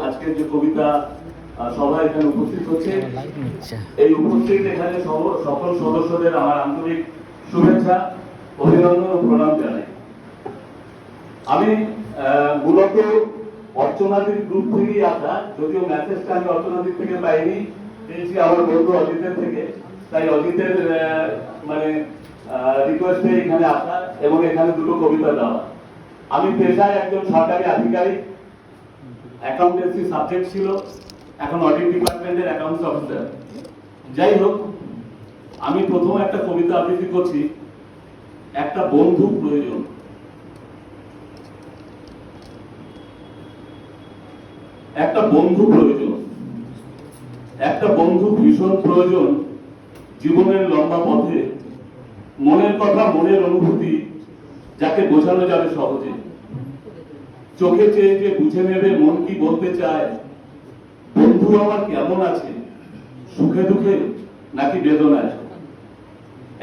আজকের যে কবিতা সভা এখানে উপস্থিত হচ্ছে, এই উপস্থিত এখানে সকল সদস্যদের আমার আন্তরিক শুভেচ্ছা, অভিনন্দন ও প্রণাম জানাই। আমি মূলত অর্চনাদির গ্রুপ থেকেই আসা, যদিও মেসেজটা আমি অর্চনাদির থেকে পাইনি, পেয়েছি আমার বন্ধু অজিতের থেকে। তাই অজিতের মানে রিকোয়েস্টে এখানে আসা এবং এখানে দুটো কবিতা দেওয়া। আমি পেশায় একজন সরকারি আধিকারিক, অ্যাকাউন্টেন্সি সাবজেক্ট ছিল, এখন অডিট ডিপার্টমেন্টের অ্যাকাউন্টস অফিসার। যাই হোক, আমি প্রথম একটা কবিতা আবৃত্তি করছি, একটা বন্ধু প্রয়োজন। একটা বন্ধু প্রয়োজন, একটা বন্ধু ভীষণ প্রয়োজন জীবনের লম্বা পথে। মনের কথা, মনের অনুভূতি যাকে বোঝানো যাবে সহজে। চোখে চেয়ে যে বুঝে নেবে মন কি বলতে চায়। বন্ধু আমার কেমন আছে, সুখে দুঃখে নাকি বেদনায়।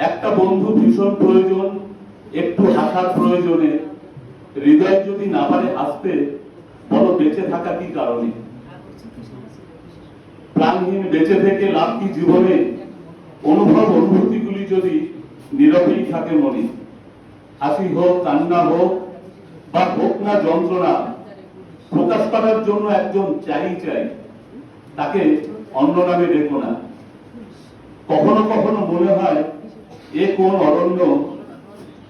একটা বন্ধু ভীষণ প্রয়োজন, একটু হাসার প্রয়োজনে। হৃদয় যদি না পারে হাসতে, বলো বেঁচে থাকা কি কারণে। প্রাণহীন বেঁচে থেকে লাভ কি জীবনে, অনুভব অনুভূতিগুলি যদি নীরবেই থাকে মনে। হাসি হোক, কান্না হোক বা হোক না যন্ত্রণা, প্রকাশ করার জন্য একজন চাই, তাকে অন্য নামে ডেকো না। কখনো কখনো মনে হয় এ কোন অরণ্য,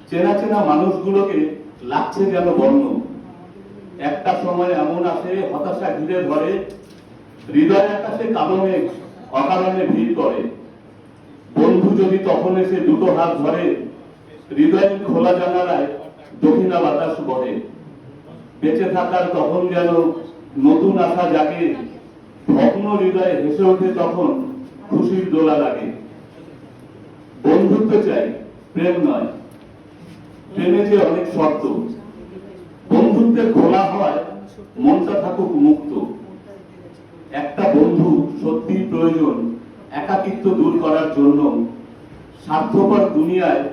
চেনা চেনা মানুষগুলোকে লাগছে যেন বর্ণ। একটা সময় এমন আসে হতাশা ঘিরে ধরে, হৃদয় আকাশে কালো মেঘ অকারণে ভিড় করে। বন্ধু যদি তখন এসে দুটো হাত ধরে, হৃদয়ের খোলা জানালায় দক্ষিণা বাতাস বহে। বেঁচে থাকার তখন যেন নতুন আশা জাগে, ভগ্ন হৃদয়ে হেসে ওঠে তখন খুশির দোলা লাগে। বন্ধুত্ব চাই, প্রেম নয়, প্রেমে যে অনেক শর্ত। বন্ধুত্বের খোলা হয় মনটা থাকুক মুক্ত। একটা বন্ধু সত্যি প্রয়োজন একাকিত্ব দূর করার জন্য। স্বার্থপর দুনিয়ায়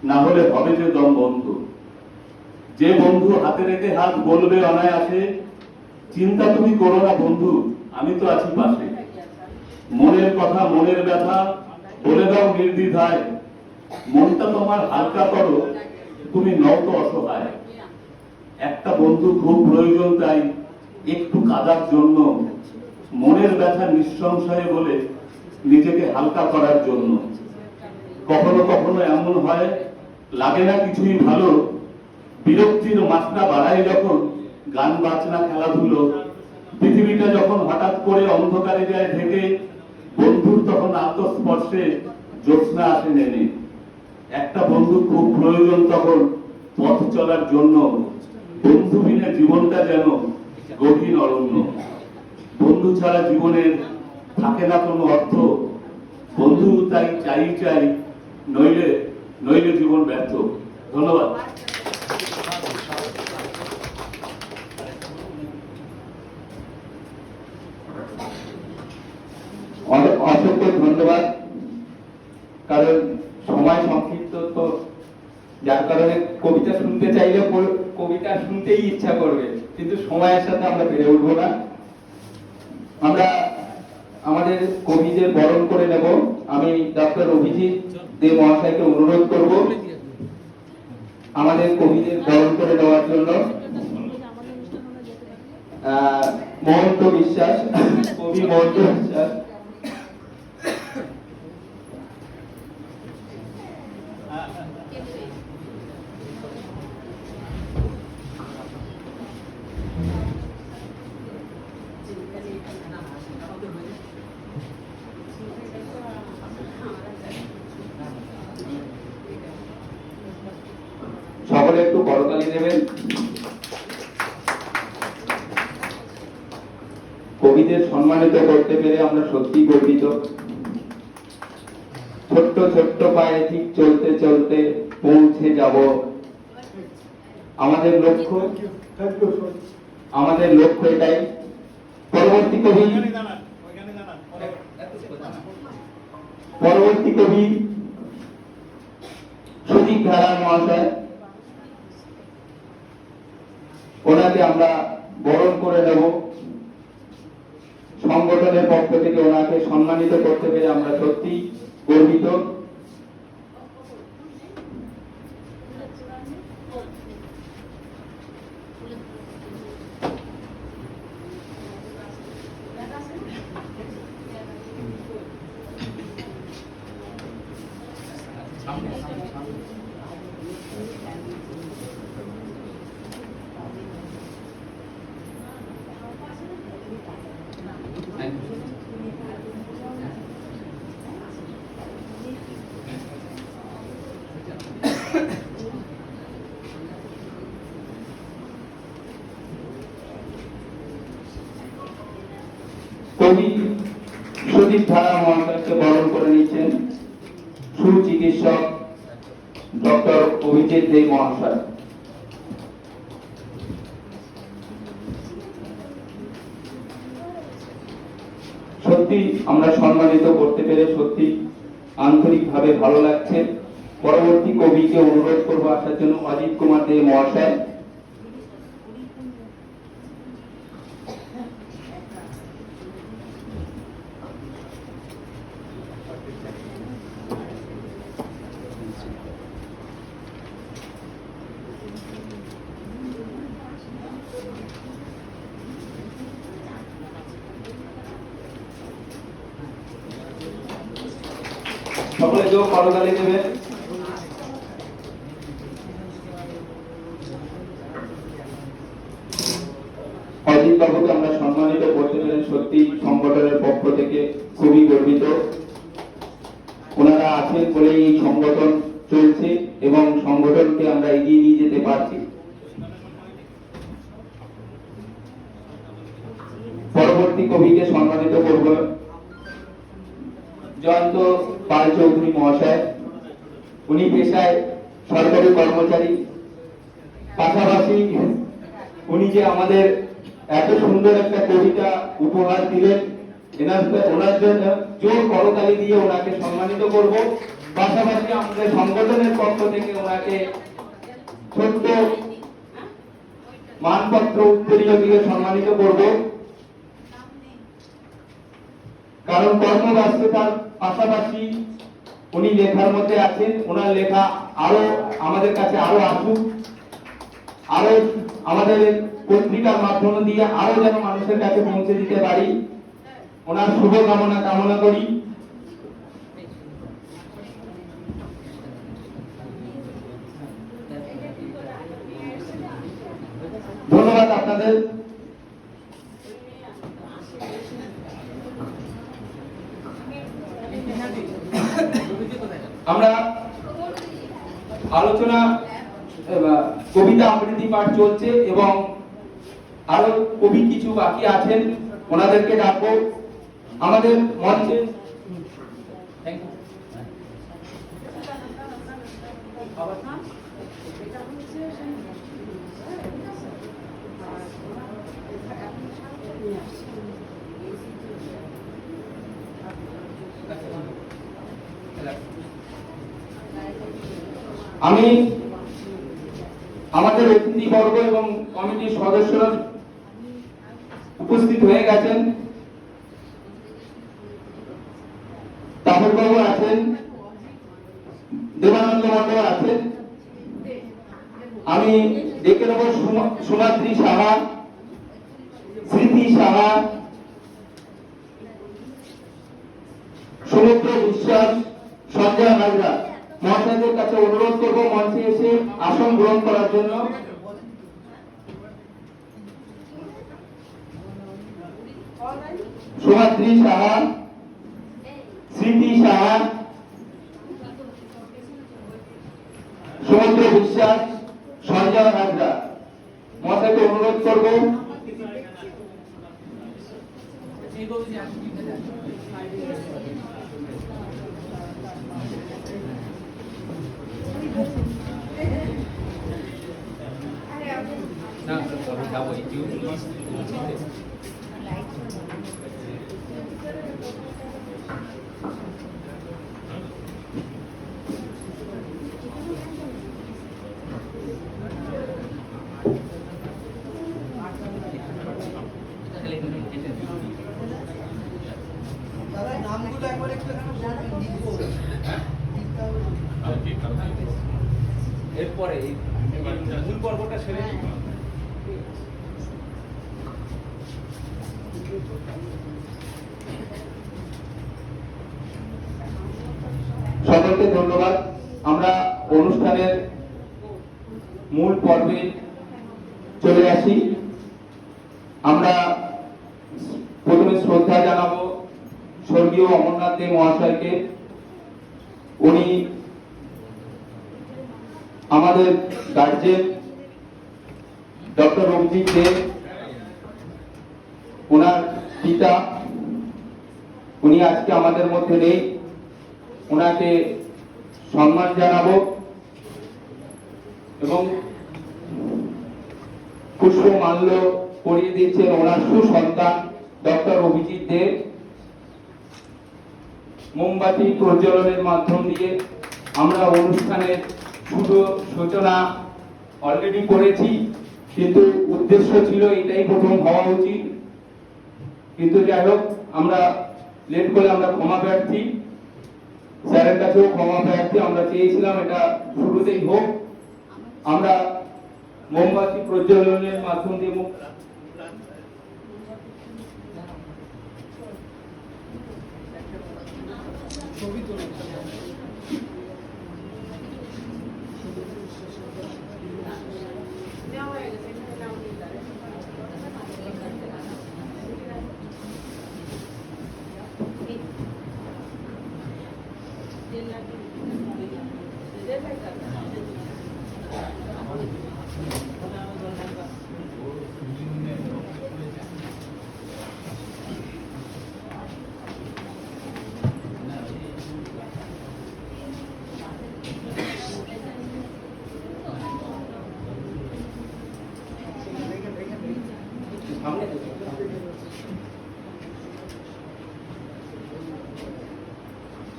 না হলে হবে যে দম বন্ধ। যে বন্ধু হাতে রেখে হাত বলবে অনায়াসে, চিন্তা তুমি করো না বন্ধু, আমি তো আছি পাশে। মনের কথা, মনের ব্যথা বলে দাও নির্দ্বিধায়। মনটা তোমার হালকা করো, তুমি নও তো অসহায়। একটা বন্ধু খুব প্রয়োজন, তাই একটু কাঁদার জন্য। মনের ব্যথা নিঃসংশয়ে বলে নিজেকে হালকা করার জন্য। কখনো কখনো এমন হয় লাগে না কিছুই ভালো, বিরক্তির মাত্রা বাড়ায় যখন গান বাজনা খেলাধুলো। পৃথিবীটা যখন হঠাৎ করে অন্ধকারে যায় ঢেকে, বন্ধুর তখন আত্মস্পর্শে জ্যোৎস্না আসে নেমে। একটা বন্ধু খুব প্রয়োজন তখন পথ চলার জন্য। বন্ধু বিনা জীবনটা যেন গভীর অরণ্য। বন্ধু ছাড়া জীবনের থাকে না কোনো অর্থ। বন্ধু তাই চাই, নইলে নইলে জীবন ব্যর্থ। ধন্যবাদ। অসংখ্য ধন্যবাদ। কারণ সময় সংক্ষিপ্ত, তো যার কারণে কবিতা শুনতে চাইলে কবিতা শুনতেই ইচ্ছা করবে, কিন্তু সময়ের সাথে আমরা পেরে উঠবো না। আমরা আমাদের কবিদের বরণ করে নেব। আমি ডক্টর অভিজিৎ দে মহাশয়কে অনুরোধ করব আমাদের কবিদের বরণ করে নেওয়ার জন্য। মহন্ত বিশ্বাস, কবি মহন্ত বিশ্বাস। সকলে একটু করতালি দেবেন। কবিদের সম্মানিত করতে পেরে আমরা সত্যি গর্বিত। ছোট্ট ছোট্ট পায়ে ঠিক চলতে চলতে পৌঁছে যাব আমাদের লক্ষ্য। আমাদের লক্ষ্য এটাই। পরবর্তী কবি সুজিত ধারা মহাশয়, ওনাকে আমরা বরণ করে নেব। সংগঠনের পক্ষ থেকে ওনাকে সম্মানিত করতে পেরে আমরা সত্যি গর্বিত। কবি সুদীপ ধারা মহাশয়কে বরণ করে নিচ্ছেন সুচিকিৎসক ডক্টর অভিজিৎ দে মহাশয়। সত্যি আমরা সম্মানিত করতে পেরে সত্যি আন্তরিকভাবে ভালো লাগছে। পরবর্তী কবিকে অনুরোধ করবো আসার জন্য অজিত কুমার দে মহাশয়। সকলে যোগ করতালি দেবে। অজিত বাবুকে আমরা সম্মানিত করতে পেরে সত্যি সংগঠনের পক্ষ থেকে খুবই গর্বিত। ওনারা আছেন বলেই এই সংগঠন চলছে এবং সংগঠনকে আমরা এগিয়ে নিয়ে যেতে পারছি। পরবর্তী কবিকে সম্মানিত করব জয়ন্ত পাল চৌধুরী মহাশয়। উনি পেশায় সরকারি কর্মচারী, পাশাপাশি উনি যে আমাদের এত সুন্দর একটা কবিতা উপহার দিলেন, ওনার জন্য জোর করতালি দিয়ে ওনাকে সম্মানিত করব। পাশাপাশি আমাদের সংগঠনের পক্ষ থেকে ওনাকে ছোট্ট মানপত্র উত্তরীয় দিয়ে সম্মানিত করব। কারণ কর্মব্যস্ততার পাশাপাশি উনি লেখার মধ্যে আছেন। ওনার লেখা আরো আমাদের কাছে আরো আসুক, আরো আমাদের পত্রিকার মাধ্যমে দিয়ে আরো যেন মানুষের কাছে পৌঁছে দিতে পারি, ওনার শুভকামনা কামনা করি। ধন্যবাদ আপনাদের। আমরা আলোচনা কবিতা আবৃত্তি পাঠ চলছে এবং আরো কবি কিছু বাকি আছেন, ওনাদেরকে ডাকবো আমাদের মঞ্চে। আমি আমাদের অতিথিবর্গ এবং কমিটির সদস্যরা উপস্থিত হয়ে গেছেন। তাপস বাবু আছেন, দেবানন্দ মন্ডল আছেন। আমি ডেকে নেব সুমাদ্রি সাহা, স্মৃতি সাহা, সমুদ্র বিশ্বাস, সঞ্জয় হাজরা মহাশয়দের কাছে অনুরোধ করব মঞ্চে এসে আসন গ্রহণ করার জন্য। সুমাদ্রি সাহা, স্মৃতি সাহা, সমুদ্র বিশ্বাস, সঞ্জয় হাজরা মহাশয়কে অনুরোধ করব। দাদা নামগুলো একবার একটু এখানে বলবেন, লিখবো। লিখতে হবে। এরপরে এই মূল পর্বটা সেরে নিই। সকলকে ধন্যবাদ। আমরা অনুষ্ঠানের মূল পর্বে চলে আসি। আমরা প্রথমে শ্রদ্ধা জানাবো স্বর্গীয় অমরনাথ দে মহাশয়কে। উনি আমাদের গার্জেন ডক্টর অভিজিৎ দে, ওনার পিতা, উনি আজকে আমাদের মধ্যে নেই। ওনাকে সম্মান জানাবো এবং পুষ্পমাল্য পরিয়ে দিচ্ছেন ওনার সুসন্তান ডক্টর অভিজিৎ দে। মোমবাতি প্রজ্বলনের মাধ্যম দিয়ে আমরা অনুষ্ঠানের শুভ সূচনা অলরেডি করেছি, কিন্তু উদ্দেশ্য ছিল এটাই প্রথম হওয়া উচিত, কিন্তু যাই হোক আমরা লেট করে আমরা ক্ষমা প্রার্থী, স্যারের কাছেও ক্ষমা প্রার্থী। আমরা চেয়েছিলাম এটা শুরুতেই হোক। আমরা মোমবাতি প্রজ্বলনের মাধ্যম দিয়ে ছবি তুলে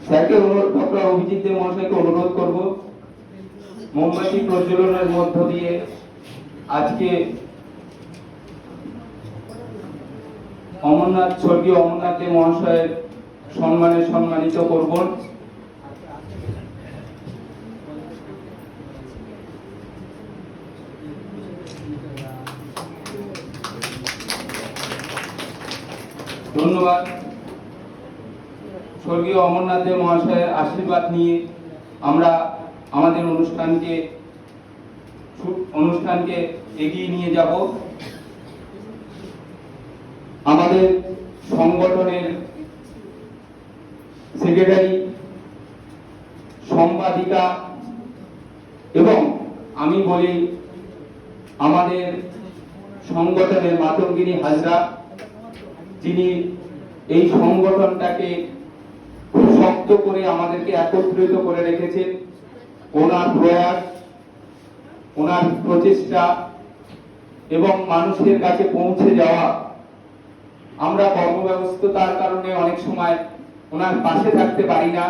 স্যারকে ডক্টর অভিজিৎ দে মহাশয়কে অনুরোধ করব মোমবাতি প্রজ্বলনের মধ্য দিয়ে আজকে স্বর্গীয় অমরনাথ দে মহাশয়ের সম্মানে সম্মানিত করবেন। ধন্যবাদ। স্বর্গীয় অমরনাথ দে মহাশয়ের আশীর্বাদ নিয়ে আমরা আমাদের অনুষ্ঠানকে এগিয়ে নিয়ে যাব। আমাদের সংগঠনের সেক্রেটারি, সম্পাদিকা এবং আমি বলি আমাদের সংগঠনের মাতঙ্গিনী হাজরা, যিনি এই সংগঠনটাকে খুব শক্ত করে আমাদেরকে একত্রিত করে রেখেছেন। ওনার প্রয়াস, ওনার প্রচেষ্টা এবং মানুষের কাছে পৌঁছে যাওয়া, আমরা কর্মব্যস্ততার কারণে অনেক সময় ওনার পাশে থাকতে পারি না,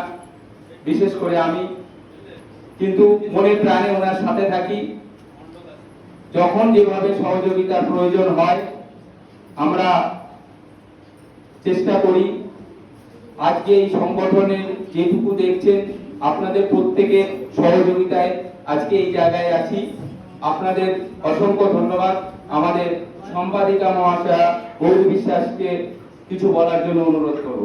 বিশেষ করে আমি, কিন্তু মনে প্রাণে ওনার সাথে থাকি। যখন যেভাবে সহযোগিতার প্রয়োজন হয় আমরা চেষ্টা করি। আজকে এই সংগঠনের যেটুকু দেখছেন আপনাদের প্রত্যেকের সহযোগিতায় আজকে এই জায়গায় আছি। আপনাদের অসংখ্য ধন্যবাদ। আমাদের সম্পাদিকা মহাশয়া গৌরী বিশ্বাসকে কিছু বলার জন্য অনুরোধ করব।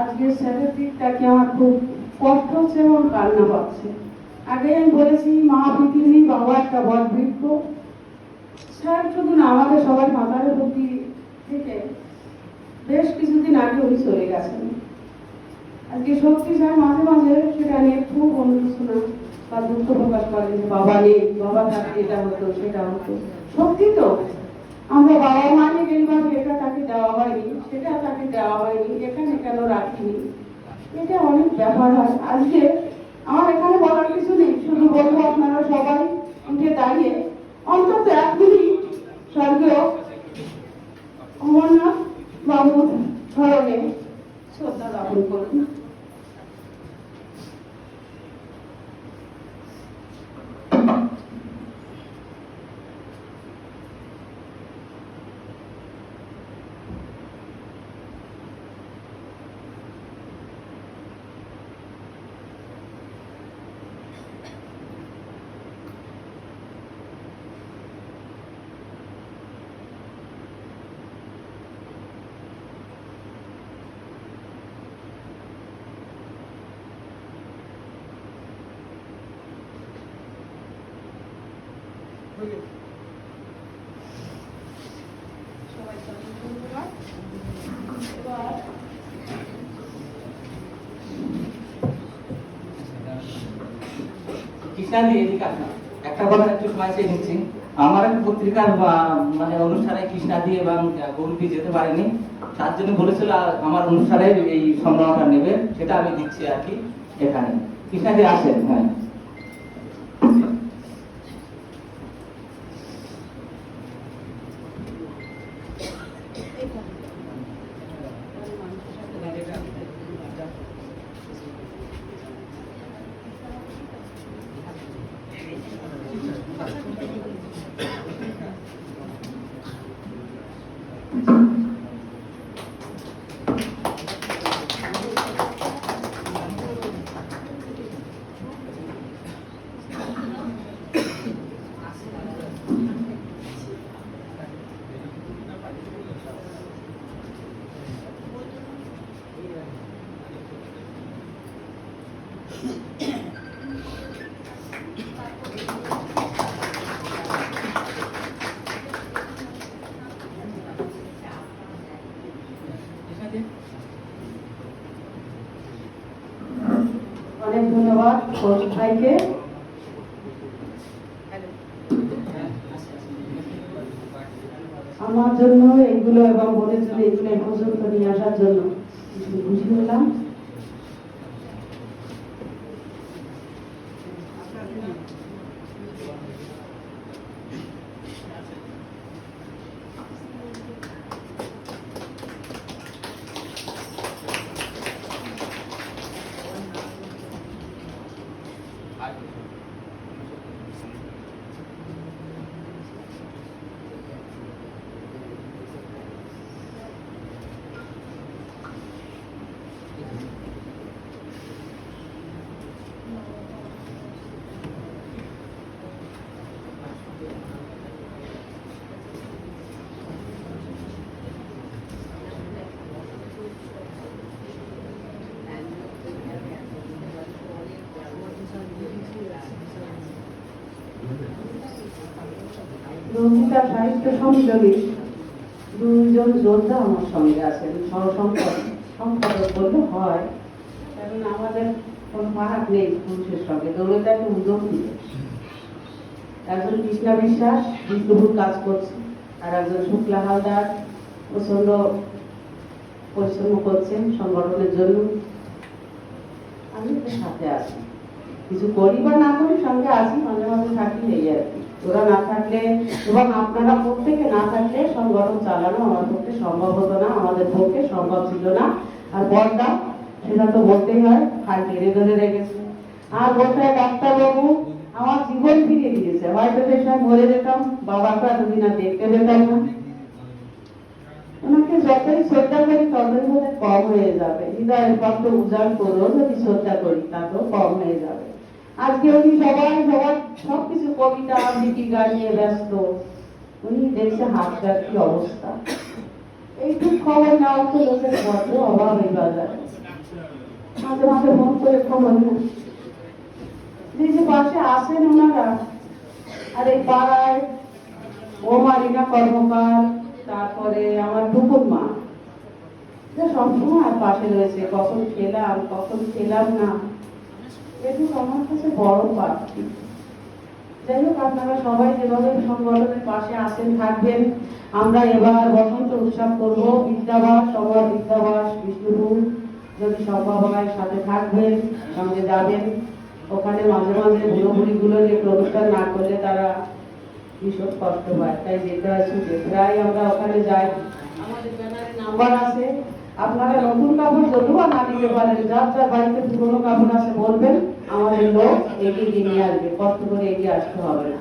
আজকে স্যারের দিকটাকে আমার খুব কষ্ট হচ্ছে এবং কান্না পাচ্ছে। আগে আমি বলেছি মা পৃথিবী, বাবা একটা বড় বৃক্ষ। স্যার শুধু না, আমাদের সবার মাথার প্রতি থেকে বেশ কিছুদিন আগে উনি চলে গেছেন। আজকে সত্যি স্যার মাঝে মাঝে সেটা নিয়ে খুব অনুশোচনা বা দুঃখ প্রকাশ করেন যে বাবা নেই, বাবা থাকতে এটা হতো সেটা হতো। সত্যি তো, আমরা বাবা মাকে গেলাম, এটা তাকে দেওয়া হয়নি, সেটা তাকে দেওয়া হয়নি, এখানে কেন রাখিনি, এটা অনেক ব্যাপার হয়। আজকে আমার এখানে বলার কিছু নেই, শুধু বলবো আপনারা সবাই উঠে দাঁড়িয়ে অন্তত 1 মিনিট স্বর্গীয় অমরনাথ বাবুর স্মরণে শ্রদ্ধা জ্ঞাপন করুন। সবাইকে অনেক ধন্যবাদ। এবার কৃষ্ণাদি এদিকে আসা একটা কথা একটু সময় চেয়ে নিচ্ছি। আমার এক পত্রিকার মানে অনুষ্ঠানে কৃষ্ণাদি এবং গৌরী যেতে পারেনি, তার জন্য বলেছিল আমার অনুষ্ঠানে এই সম্মানটা নেবে, সেটা আমি দিচ্ছি আর কি এখানে। কৃষ্ণাদি আসেন। হ্যাঁ, অনেক ধন্যবাদ কৌশিক ভাইকে। আমার জন্য এগুলো এবং বোনের জন্য এগুলো এই পর্যন্ত নিয়ে আসার জন্য খুশি হলাম। রঞ্জিতা সাহিত্য সম্মিলনী দুইজন যোদ্ধা আমার সঙ্গে আছেন, সম্পাদক বললে হয়, কারণ আমাদের কোন ফারাক নেই পুরুষের সঙ্গে, দৌড়টাকে উদ্যোগ দিয়ে। একজন কৃষ্ণা বিশ্বাস বিষ্ণুপুর কাজ করছে, আর একজন শুক্লা হালদার প্রচন্ড পরিশ্রম করছেন সংগঠনের জন্য। আমি ওদের সাথে আছি, কিছু করি বা না করি সঙ্গে আছি, মাঝে মাঝে থাকি, এই আর কি। ওরা না থাকলে এবং আপনারা প্রত্যেকে না থাকলে সংগঠন চালানো আমার পক্ষে সম্ভব হতো না, আমাদের পক্ষে সম্ভব ছিল না। আর বড়টা সেটা তো বলতেই হয়, আর টেনে ধরে রেখেছে। আর বলতে ডাক্তারবাবু আমার জীবন ফিরিয়ে দিয়েছে, হয়তো সে সময় মরে যেতাম, বাবাকে এতদিন আর দেখতে পেতাম না। ওনাকে যতই শ্রদ্ধা করি ততই বোধ কম হয়ে যাবে, হৃদয়ের পত্র উজাড় করেও যদি শ্রদ্ধা করি তাতেও কম হয়ে যাবে। আজকে উনি সবার সবকিছু কবিতা আবৃত্তি গান নিয়ে ব্যস্ত। উনি দেখছে হাতটার কি অবস্থা, এইটুক খবর নাও তো লোকের বড্ড অভাব এই বাজারে। মাঝে মাঝে ফোন করে খবর না, যে পাশে আসেন ওনারা। আর এই পাড়ায় ও মারিনা কর্মকার, তারপরে আমার টুকুর মা, সবসময় আর পাশে রয়েছে, কখন খেলাম কখন খেলাম না, এটুকু আমার কাছে বড় প্রাপ্তি। যাই হোক, আপনারা সবাই যেভাবে সংগঠনের পাশে আসেন থাকবেন। আমরা এবার বসন্ত উৎসব করবো, বিদ্যাবাস সবার বিদ্যাবাস বিষ্ণুপুর, যদি সম্ভব হয় সাথে থাকবেন, সঙ্গে যাবেন। ওখানে মাঝে মাঝে বুড়ো বুড়িগুলো যে অনুষ্ঠান না করলে তারা ভীষণ কষ্ট পায়, তাই যেতে হয় ছুটে। প্রায় আমরা ওখানে যাই, আমাদের ব্যানারে নাম্বার আছে। আপনারা নতুন কাপড় যদিও না দিতে পারেন, যার যার বাড়িতে পুরোনো কাপড় আছে বলবেন, আমাদের লোক এগিয়ে নিয়ে আসবে, কষ্ট করে এগিয়ে আসতে হবে না।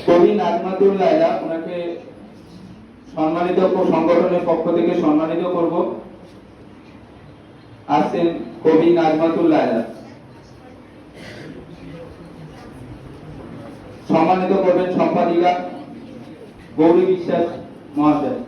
কবি নাজমাতুল লায়লা, ওনাকে সম্মানিত সংগঠনের পক্ষ থেকে সম্মানিত করব। আসছেন কবি নাজমাতুল লায়লা, সম্মানিত করবেন সম্পাদিকা গৌরী বিশ্বাস মহাশয়।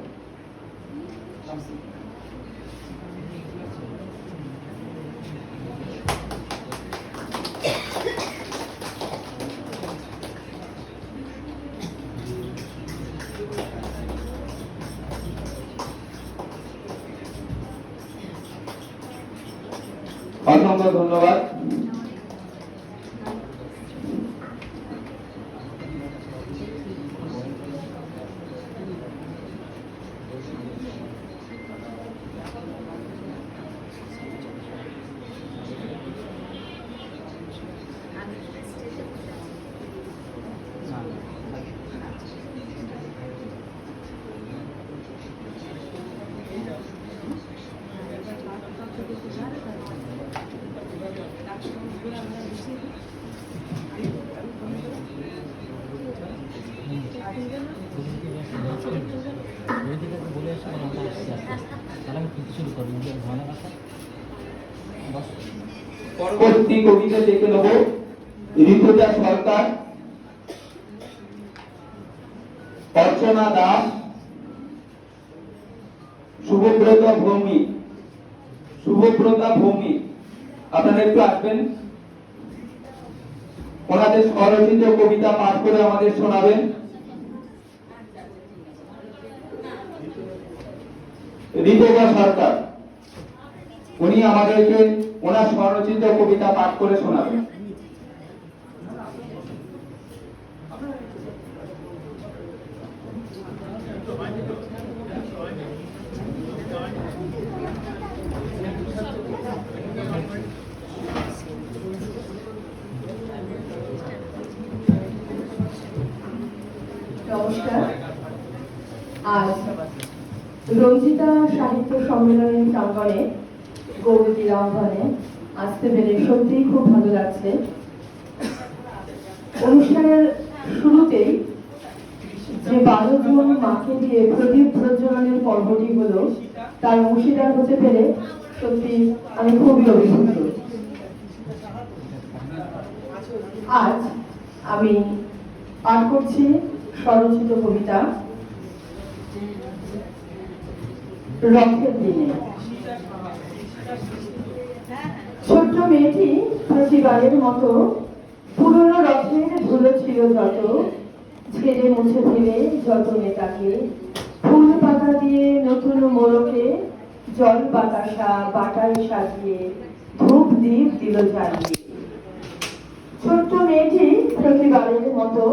অসংখ্য ধন্যবাদ। পরবর্তী কবিতা দেখে নেব ঋতুজা সরকার, অর্চনা দাস, শুভব্রতা ভৌমিক। শুভব্রতা ভৌমিক, আপনারা একটু আসবেন, ওনাদের স্বরচিত কবিতা পাঠ করে আমাদের শোনাবেন। ঋতুজা সরকার, উনি আমাদেরকে ওনার স্বরচিত কবিতা পাঠ করে শোনাবেন। নমস্কার। আজ রঞ্জিতা সাহিত্য সম্মেলনের প্রাঙ্গণে গৌরীর আহ্বানে আসতে পেরে সত্যিই খুব ভালো লাগছে। অনুষ্ঠানের শুরুতেই যে 12 জন মাকে দিয়ে প্রদীপ প্রজ্বলনের পর্বটি হলো, তার অংশীদার হতে পেরে সত্যি আমি খুবই অভিভূত। আজ আমি পাঠ করছি স্বরচিত কবিতা রথের দিনে ছোট্ট মেয়েটি প্রতিবারের মতো পুরনো রথের ধুলো ছিল যত, ছেড়ে মুছে ফেলে যতনে তাকে, ফুল পাতা দিয়ে নতুন মোড়কে জল বাতাসা বাটাই সাজিয়ে ধূপ দ্বীপ দিল জ্বালিয়ে। ছোট্ট মেয়েটি প্রতিবারের মতো